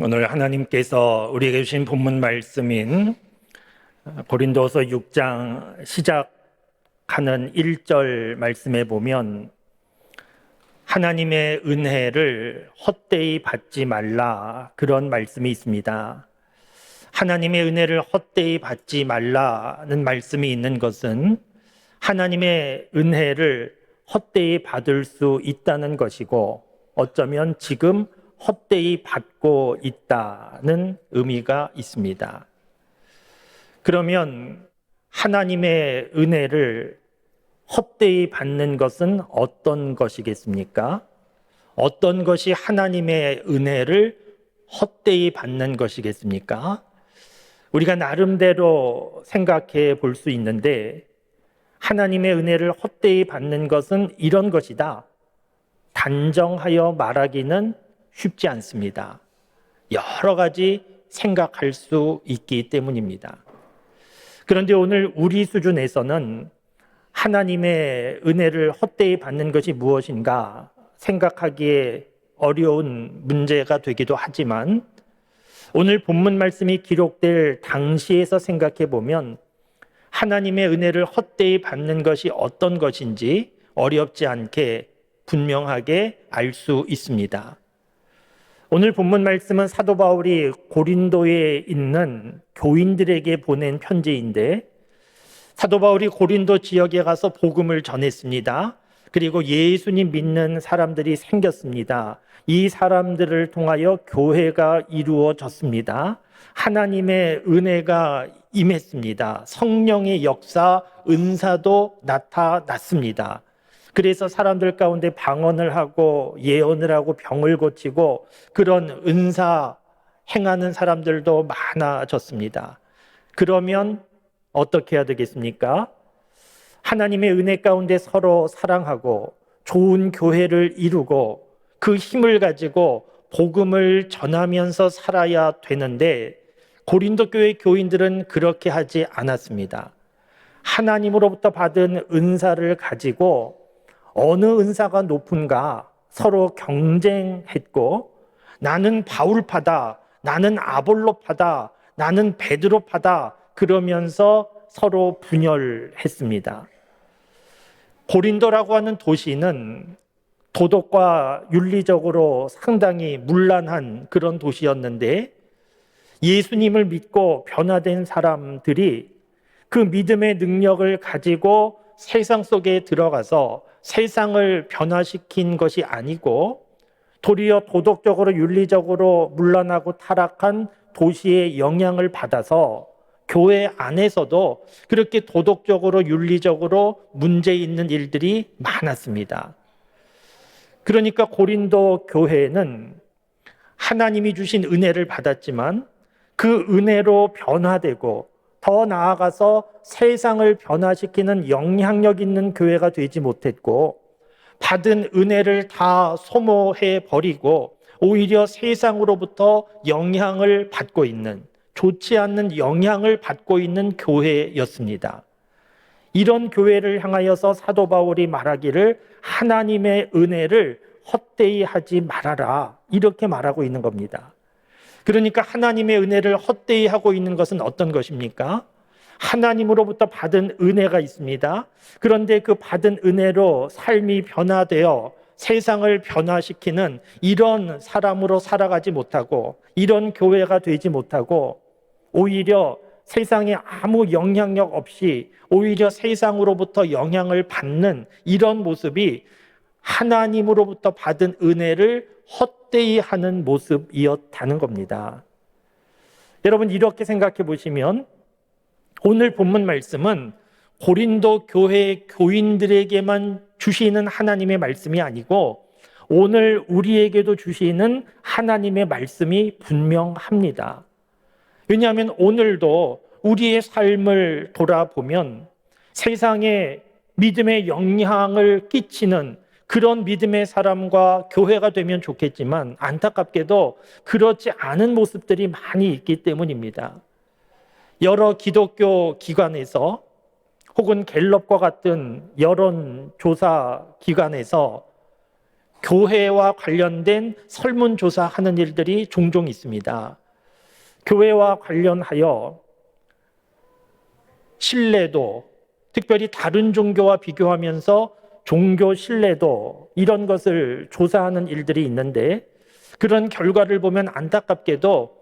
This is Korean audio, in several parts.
오늘 하나님께서 우리에게 주신 본문 말씀인 고린도서 6장 시작하는 1절 말씀에 보면 하나님의 은혜를 헛되이 받지 말라, 그런 말씀이 있습니다. 하나님의 은혜를 헛되이 받지 말라는 말씀이 있는 것은 하나님의 은혜를 헛되이 받을 수 있다는 것이고, 어쩌면 지금 헛되이 받고 있다는 의미가 있습니다. 그러면 하나님의 은혜를 헛되이 받는 것은 어떤 것이겠습니까? 어떤 것이 하나님의 은혜를 헛되이 받는 것이겠습니까? 우리가 나름대로 생각해 볼 수 있는데, 하나님의 은혜를 헛되이 받는 것은 이런 것이다, 단정하여 말하기는 쉽지 않습니다. 여러 가지 생각할 수 있기 때문입니다. 그런데 오늘 우리 수준에서는 하나님의 은혜를 헛되이 받는 것이 무엇인가 생각하기에 어려운 문제가 되기도 하지만, 오늘 본문 말씀이 기록될 당시에서 생각해 보면 하나님의 은혜를 헛되이 받는 것이 어떤 것인지 어렵지 않게 분명하게 알 수 있습니다. 오늘 본문 말씀은 사도 바울이 고린도에 있는 교인들에게 보낸 편지인데, 사도 바울이 고린도 지역에 가서 복음을 전했습니다. 그리고 예수님 믿는 사람들이 생겼습니다. 이 사람들을 통하여 교회가 이루어졌습니다. 하나님의 은혜가 임했습니다. 성령의 역사, 은사도 나타났습니다. 그래서 사람들 가운데 방언을 하고 예언을 하고 병을 고치고 그런 은사 행하는 사람들도 많아졌습니다. 그러면 어떻게 해야 되겠습니까? 하나님의 은혜 가운데 서로 사랑하고 좋은 교회를 이루고 그 힘을 가지고 복음을 전하면서 살아야 되는데, 고린도 교회 교인들은 그렇게 하지 않았습니다. 하나님으로부터 받은 은사를 가지고 어느 은사가 높은가 서로 경쟁했고, 나는 바울파다, 나는 아볼로파다, 나는 베드로파다 그러면서 서로 분열했습니다. 고린도라고 하는 도시는 도덕과 윤리적으로 상당히 문란한 그런 도시였는데, 예수님을 믿고 변화된 사람들이 그 믿음의 능력을 가지고 세상 속에 들어가서 세상을 변화시킨 것이 아니고, 도리어 도덕적으로 윤리적으로 문란하고 타락한 도시의 영향을 받아서 교회 안에서도 그렇게 도덕적으로 윤리적으로 문제 있는 일들이 많았습니다. 그러니까 고린도 교회는 하나님이 주신 은혜를 받았지만 그 은혜로 변화되고 더 나아가서 세상을 변화시키는 영향력 있는 교회가 되지 못했고, 받은 은혜를 다 소모해 버리고 오히려 세상으로부터 영향을 받고 있는, 좋지 않는 영향을 받고 있는 교회였습니다. 이런 교회를 향하여서 사도 바울이 말하기를 하나님의 은혜를 헛되이 하지 말아라, 이렇게 말하고 있는 겁니다. 그러니까 하나님의 은혜를 헛되이 하고 있는 것은 어떤 것입니까? 하나님으로부터 받은 은혜가 있습니다. 그런데 그 받은 은혜로 삶이 변화되어 세상을 변화시키는 이런 사람으로 살아가지 못하고, 이런 교회가 되지 못하고, 오히려 세상에 아무 영향력 없이 오히려 세상으로부터 영향을 받는 이런 모습이 하나님으로부터 받은 은혜를 헛되이 하는 모습이었다는 겁니다. 여러분, 이렇게 생각해 보시면 오늘 본문 말씀은 고린도 교회 교인들에게만 주시는 하나님의 말씀이 아니고 오늘 우리에게도 주시는 하나님의 말씀이 분명합니다. 왜냐하면 오늘도 우리의 삶을 돌아보면 세상에 믿음의 영향을 끼치는 그런 믿음의 사람과 교회가 되면 좋겠지만, 안타깝게도 그렇지 않은 모습들이 많이 있기 때문입니다. 여러 기독교 기관에서 혹은 갤럽과 같은 여론조사 기관에서 교회와 관련된 설문조사하는 일들이 종종 있습니다. 교회와 관련하여 신뢰도, 특별히 다른 종교와 비교하면서 종교 신뢰도, 이런 것을 조사하는 일들이 있는데, 그런 결과를 보면 안타깝게도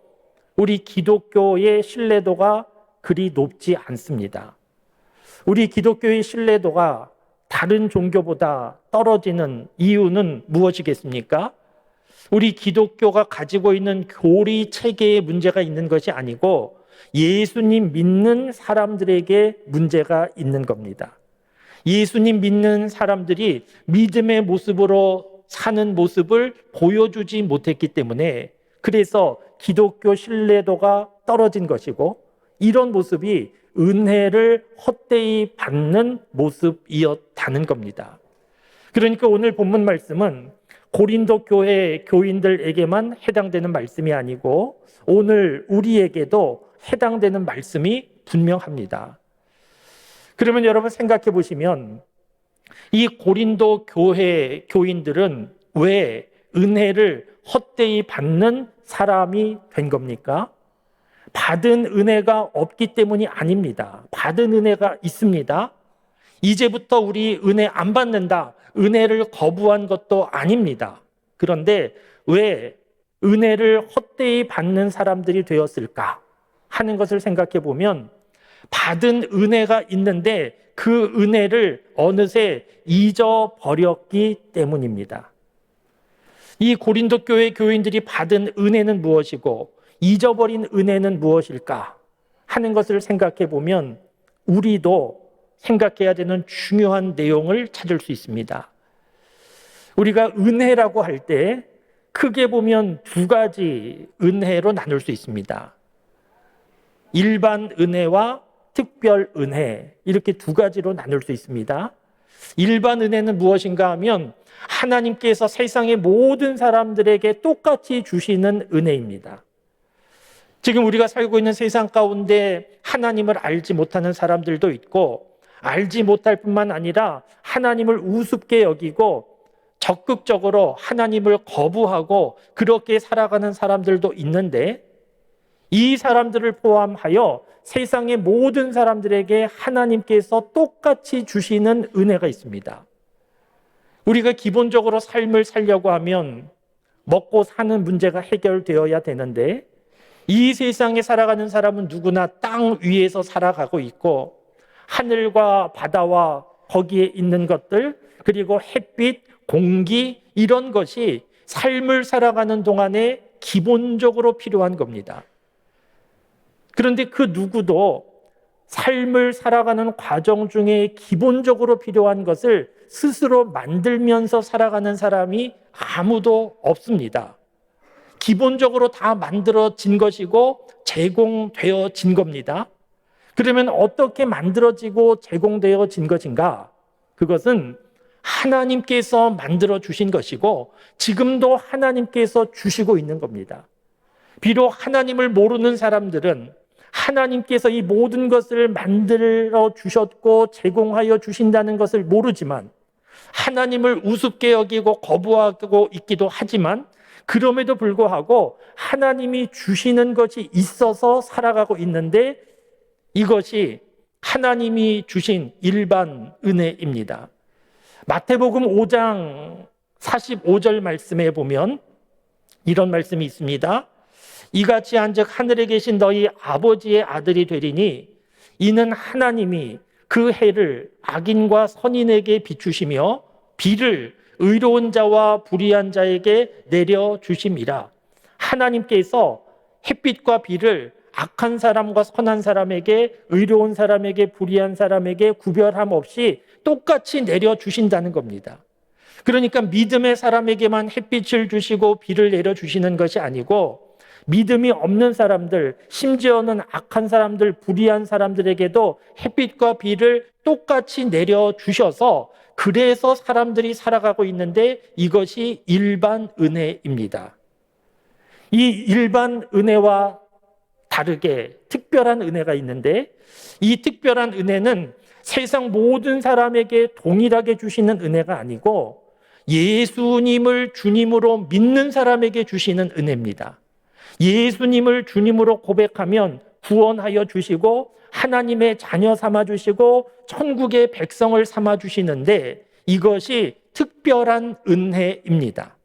우리 기독교의 신뢰도가 그리 높지 않습니다. 우리 기독교의 신뢰도가 다른 종교보다 떨어지는 이유는 무엇이겠습니까? 우리 기독교가 가지고 있는 교리 체계에 문제가 있는 것이 아니고 예수님 믿는 사람들에게 문제가 있는 겁니다. 예수님 믿는 사람들이 믿음의 모습으로 사는 모습을 보여주지 못했기 때문에, 그래서 기독교 신뢰도가 떨어진 것이고, 이런 모습이 은혜를 헛되이 받는 모습이었다는 겁니다. 그러니까 오늘 본문 말씀은 고린도 교회 교인들에게만 해당되는 말씀이 아니고 오늘 우리에게도 해당되는 말씀이 분명합니다. 그러면 여러분 생각해 보시면 이 고린도 교회 교인들은 왜 은혜를 헛되이 받는 사람이 된 겁니까? 받은 은혜가 없기 때문이 아닙니다. 받은 은혜가 있습니다. 이제부터 우리 은혜 안 받는다, 은혜를 거부한 것도 아닙니다. 그런데 왜 은혜를 헛되이 받는 사람들이 되었을까 하는 것을 생각해 보면, 받은 은혜가 있는데 그 은혜를 어느새 잊어버렸기 때문입니다. 이 고린도 교회 교인들이 받은 은혜는 무엇이고 잊어버린 은혜는 무엇일까 하는 것을 생각해 보면 우리도 생각해야 되는 중요한 내용을 찾을 수 있습니다. 우리가 은혜라고 할 때 크게 보면 두 가지 은혜로 나눌 수 있습니다. 일반 은혜와 특별 은혜, 이렇게 두 가지로 나눌 수 있습니다. 일반 은혜는 무엇인가 하면 하나님께서 세상의 모든 사람들에게 똑같이 주시는 은혜입니다. 지금 우리가 살고 있는 세상 가운데 하나님을 알지 못하는 사람들도 있고, 알지 못할 뿐만 아니라 하나님을 우습게 여기고 적극적으로 하나님을 거부하고 그렇게 살아가는 사람들도 있는데, 이 사람들을 포함하여 세상의 모든 사람들에게 하나님께서 똑같이 주시는 은혜가 있습니다. 우리가 기본적으로 삶을 살려고 하면 먹고 사는 문제가 해결되어야 되는데, 이 세상에 살아가는 사람은 누구나 땅 위에서 살아가고 있고, 하늘과 바다와 거기에 있는 것들, 그리고 햇빛, 공기, 이런 것이 삶을 살아가는 동안에 기본적으로 필요한 겁니다. 그런데 그 누구도 삶을 살아가는 과정 중에 기본적으로 필요한 것을 스스로 만들면서 살아가는 사람이 아무도 없습니다. 기본적으로 다 만들어진 것이고 제공되어진 겁니다. 그러면 어떻게 만들어지고 제공되어진 것인가? 그것은 하나님께서 만들어 주신 것이고 지금도 하나님께서 주시고 있는 겁니다. 비록 하나님을 모르는 사람들은 하나님께서 이 모든 것을 만들어 주셨고 제공하여 주신다는 것을 모르지만, 하나님을 우습게 여기고 거부하고 있기도 하지만, 그럼에도 불구하고 하나님이 주시는 것이 있어서 살아가고 있는데, 이것이 하나님이 주신 일반 은혜입니다. 마태복음 5장 45절 말씀에 보면 이런 말씀이 있습니다. 이같이 한즉 하늘에 계신 너희 아버지의 아들이 되리니 이는 하나님이 그 해를 악인과 선인에게 비추시며 비를 의로운 자와 불의한 자에게 내려주심이라. 하나님께서 햇빛과 비를 악한 사람과 선한 사람에게, 의로운 사람에게, 불의한 사람에게 구별함 없이 똑같이 내려주신다는 겁니다. 그러니까 믿음의 사람에게만 햇빛을 주시고 비를 내려주시는 것이 아니고, 믿음이 없는 사람들, 심지어는 악한 사람들, 불의한 사람들에게도 햇빛과 비를 똑같이 내려주셔서 그래서 사람들이 살아가고 있는데, 이것이 일반 은혜입니다. 이 일반 은혜와 다르게 특별한 은혜가 있는데, 이 특별한 은혜는 세상 모든 사람에게 동일하게 주시는 은혜가 아니고 예수님을 주님으로 믿는 사람에게 주시는 은혜입니다. 예수님을 주님으로 고백하면 구원하여 주시고 하나님의 자녀 삼아 주시고 천국의 백성을 삼아 주시는데 이것이 특별한 은혜입니다.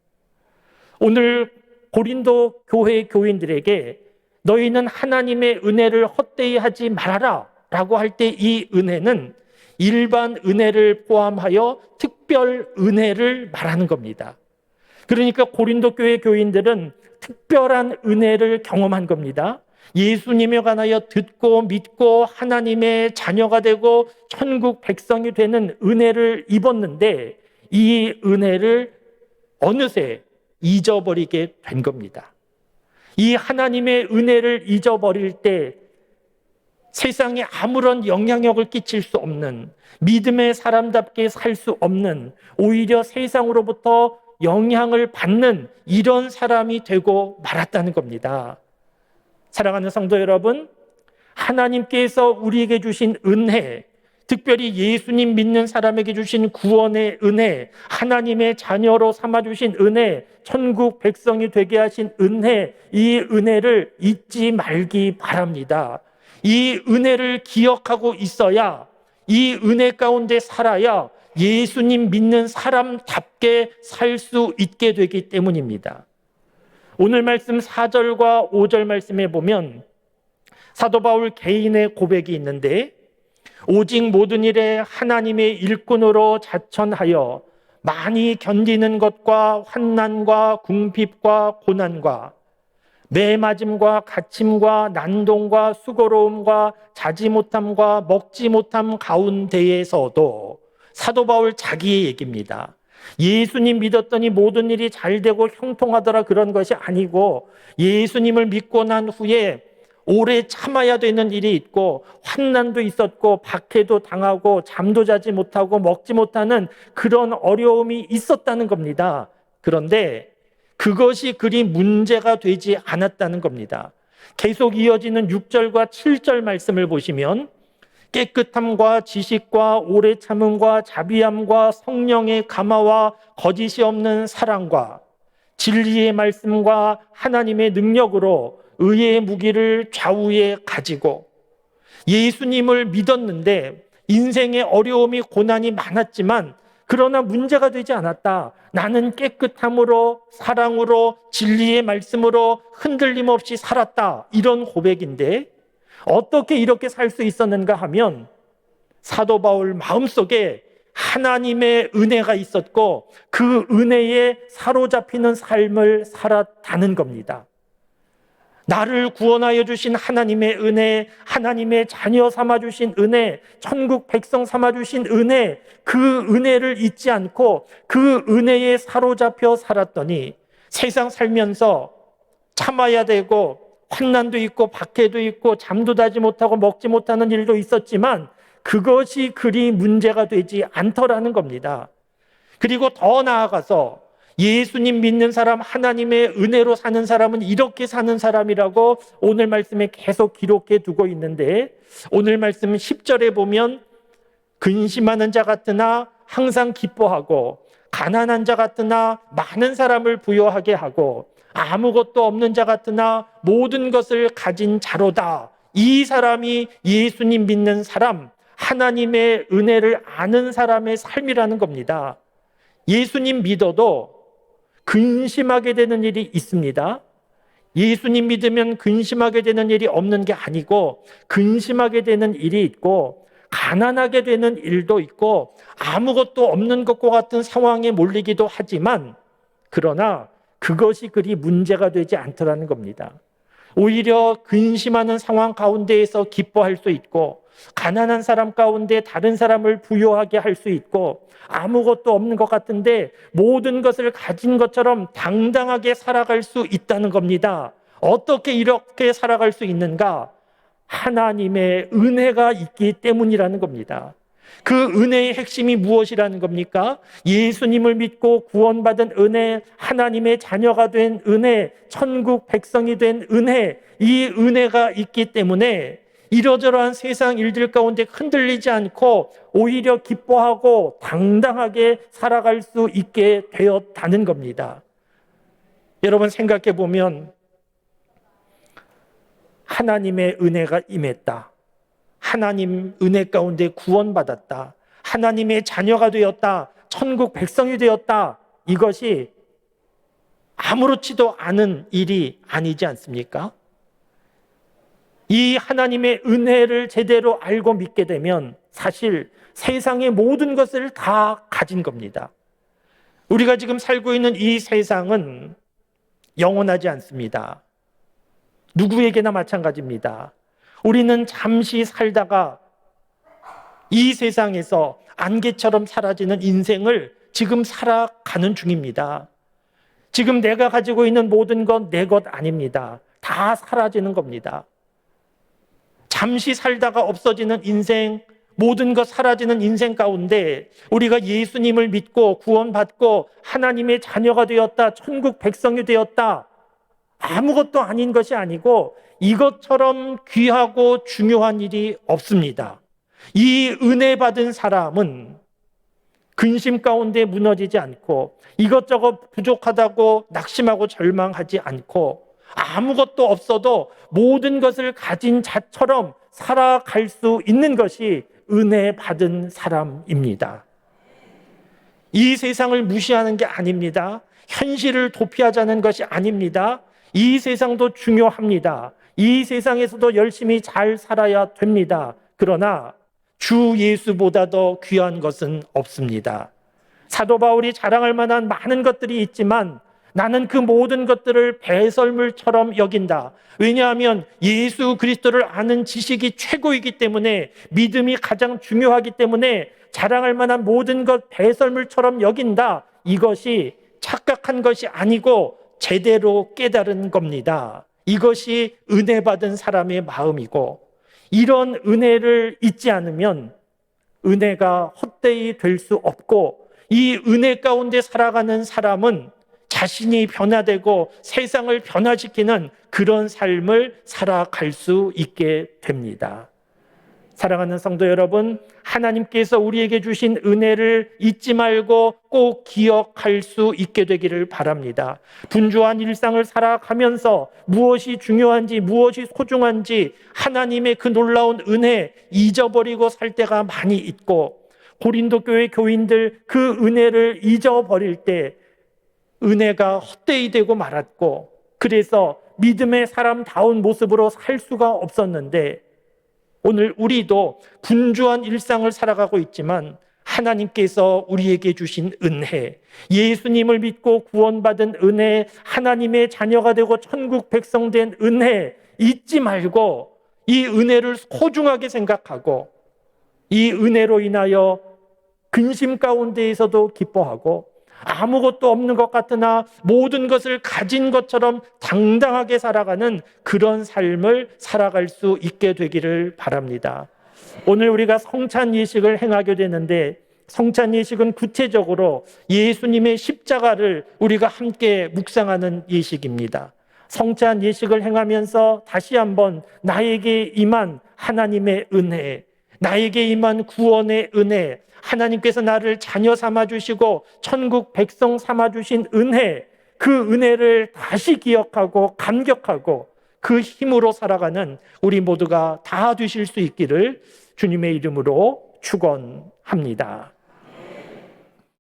오늘 고린도 교회 교인들에게 너희는 하나님의 은혜를 헛되이 하지 말아라 라고 할 때 이 은혜는 일반 은혜를 포함하여 특별 은혜를 말하는 겁니다. 그러니까 고린도 교회 교인들은 특별한 은혜를 경험한 겁니다. 예수님에 관하여 듣고 믿고 하나님의 자녀가 되고 천국 백성이 되는 은혜를 입었는데 이 은혜를 어느새 잊어버리게 된 겁니다. 이 하나님의 은혜를 잊어버릴 때 세상에 아무런 영향력을 끼칠 수 없는, 믿음의 사람답게 살 수 없는, 오히려 세상으로부터 영향을 받는 이런 사람이 되고 말았다는 겁니다. 사랑하는 성도 여러분, 하나님께서 우리에게 주신 은혜, 특별히 예수님 믿는 사람에게 주신 구원의 은혜, 하나님의 자녀로 삼아주신 은혜, 천국 백성이 되게 하신 은혜, 이 은혜를 잊지 말기 바랍니다. 이 은혜를 기억하고 있어야, 이 은혜 가운데 살아야 예수님 믿는 사람답게 살 수 있게 되기 때문입니다. 오늘 말씀 4절과 5절 말씀에 보면 사도 바울 개인의 고백이 있는데 오직 모든 일에 하나님의 일꾼으로 자천하여 많이 견디는 것과 환난과 궁핍과 고난과 매맞음과 갇힘과 난동과 수고로움과 자지 못함과 먹지 못함 가운데에서도 사도 바울 자기의 얘기입니다. 예수님 믿었더니 모든 일이 잘 되고 형통하더라 그런 것이 아니고 예수님을 믿고 난 후에 오래 참아야 되는 일이 있고 환난도 있었고 박해도 당하고 잠도 자지 못하고 먹지 못하는 그런 어려움이 있었다는 겁니다. 그런데 그것이 그리 문제가 되지 않았다는 겁니다. 계속 이어지는 6절과 7절 말씀을 보시면 깨끗함과 지식과 오래 참음과 자비함과 성령의 감화와 거짓이 없는 사랑과 진리의 말씀과 하나님의 능력으로 의의 무기를 좌우에 가지고 예수님을 믿었는데 인생의 어려움이 고난이 많았지만 그러나 문제가 되지 않았다. 나는 깨끗함으로 사랑으로 진리의 말씀으로 흔들림 없이 살았다. 이런 고백인데 어떻게 이렇게 살 수 있었는가 하면 사도 바울 마음속에 하나님의 은혜가 있었고 그 은혜에 사로잡히는 삶을 살았다는 겁니다. 나를 구원하여 주신 하나님의 은혜, 하나님의 자녀 삼아 주신 은혜, 천국 백성 삼아 주신 은혜, 그 은혜를 잊지 않고 그 은혜에 사로잡혀 살았더니 세상 살면서 참아야 되고 환난도 있고 박해도 있고 잠도 자지 못하고 먹지 못하는 일도 있었지만 그것이 그리 문제가 되지 않더라는 겁니다. 그리고 더 나아가서 예수님 믿는 사람, 하나님의 은혜로 사는 사람은 이렇게 사는 사람이라고 오늘 말씀에 계속 기록해 두고 있는데 오늘 말씀 10절에 보면 근심하는 자 같으나 항상 기뻐하고 가난한 자 같으나 많은 사람을 부요하게 하고 아무것도 없는 자 같으나 모든 것을 가진 자로다. 이 사람이 예수님 믿는 사람, 하나님의 은혜를 아는 사람의 삶이라는 겁니다. 예수님 믿어도 근심하게 되는 일이 있습니다. 예수님 믿으면 근심하게 되는 일이 없는 게 아니고 근심하게 되는 일이 있고 가난하게 되는 일도 있고 아무것도 없는 것과 같은 상황에 몰리기도 하지만 그러나 그것이 그리 문제가 되지 않더라는 겁니다. 오히려 근심하는 상황 가운데에서 기뻐할 수 있고 가난한 사람 가운데 다른 사람을 부요하게 할 수 있고 아무것도 없는 것 같은데 모든 것을 가진 것처럼 당당하게 살아갈 수 있다는 겁니다. 어떻게 이렇게 살아갈 수 있는가? 하나님의 은혜가 있기 때문이라는 겁니다. 그 은혜의 핵심이 무엇이라는 겁니까? 예수님을 믿고 구원받은 은혜, 하나님의 자녀가 된 은혜, 천국 백성이 된 은혜, 이 은혜가 있기 때문에 이러저러한 세상 일들 가운데 흔들리지 않고 오히려 기뻐하고 당당하게 살아갈 수 있게 되었다는 겁니다. 여러분 생각해 보면 하나님의 은혜가 임했다. 하나님 은혜 가운데 구원받았다. 하나님의 자녀가 되었다. 천국 백성이 되었다. 이것이 아무렇지도 않은 일이 아니지 않습니까? 이 하나님의 은혜를 제대로 알고 믿게 되면 사실 세상의 모든 것을 다 가진 겁니다. 우리가 지금 살고 있는 이 세상은 영원하지 않습니다. 누구에게나 마찬가지입니다. 우리는 잠시 살다가 이 세상에서 안개처럼 사라지는 인생을 지금 살아가는 중입니다. 지금 내가 가지고 있는 모든 건 내 것 아닙니다. 다 사라지는 겁니다. 잠시 살다가 없어지는 인생, 모든 것 사라지는 인생 가운데 우리가 예수님을 믿고 구원받고 하나님의 자녀가 되었다, 천국 백성이 되었다, 아무것도 아닌 것이 아니고 이것처럼 귀하고 중요한 일이 없습니다. 이 은혜 받은 사람은 근심 가운데 무너지지 않고 이것저것 부족하다고 낙심하고 절망하지 않고 아무것도 없어도 모든 것을 가진 자처럼 살아갈 수 있는 것이 은혜 받은 사람입니다. 이 세상을 무시하는 게 아닙니다. 현실을 도피하자는 것이 아닙니다. 이 세상도 중요합니다. 이 세상에서도 열심히 잘 살아야 됩니다. 그러나 주 예수보다 더 귀한 것은 없습니다. 사도 바울이 자랑할 만한 많은 것들이 있지만 나는 그 모든 것들을 배설물처럼 여긴다. 왜냐하면 예수 그리스도를 아는 지식이 최고이기 때문에, 믿음이 가장 중요하기 때문에 자랑할 만한 모든 것 배설물처럼 여긴다. 이것이 착각한 것이 아니고 제대로 깨달은 겁니다. 이것이 은혜 받은 사람의 마음이고, 이런 은혜를 잊지 않으면 은혜가 헛되이 될 수 없고, 이 은혜 가운데 살아가는 사람은 자신이 변화되고 세상을 변화시키는 그런 삶을 살아갈 수 있게 됩니다. 사랑하는 성도 여러분, 하나님께서 우리에게 주신 은혜를 잊지 말고 꼭 기억할 수 있게 되기를 바랍니다. 분주한 일상을 살아가면서 무엇이 중요한지, 무엇이 소중한지 하나님의 그 놀라운 은혜 잊어버리고 살 때가 많이 있고, 고린도 교회 교인들 그 은혜를 잊어버릴 때 은혜가 헛되이 되고 말았고, 그래서 믿음의 사람다운 모습으로 살 수가 없었는데, 오늘 우리도 분주한 일상을 살아가고 있지만 하나님께서 우리에게 주신 은혜, 예수님을 믿고 구원받은 은혜, 하나님의 자녀가 되고 천국 백성 된 은혜 잊지 말고 이 은혜를 소중하게 생각하고, 이 은혜로 인하여 근심 가운데에서도 기뻐하고, 아무것도 없는 것 같으나 모든 것을 가진 것처럼 당당하게 살아가는 그런 삶을 살아갈 수 있게 되기를 바랍니다. 오늘 우리가 성찬 예식을 행하게 되는데, 성찬 예식은 구체적으로 예수님의 십자가를 우리가 함께 묵상하는 예식입니다. 성찬 예식을 행하면서 다시 한번 나에게 임한 하나님의 은혜, 나에게 임한 구원의 은혜, 하나님께서 나를 자녀 삼아주시고 천국 백성 삼아주신 은혜, 그 은혜를 다시 기억하고 감격하고 그 힘으로 살아가는 우리 모두가 다 되실 수 있기를 주님의 이름으로 축원합니다.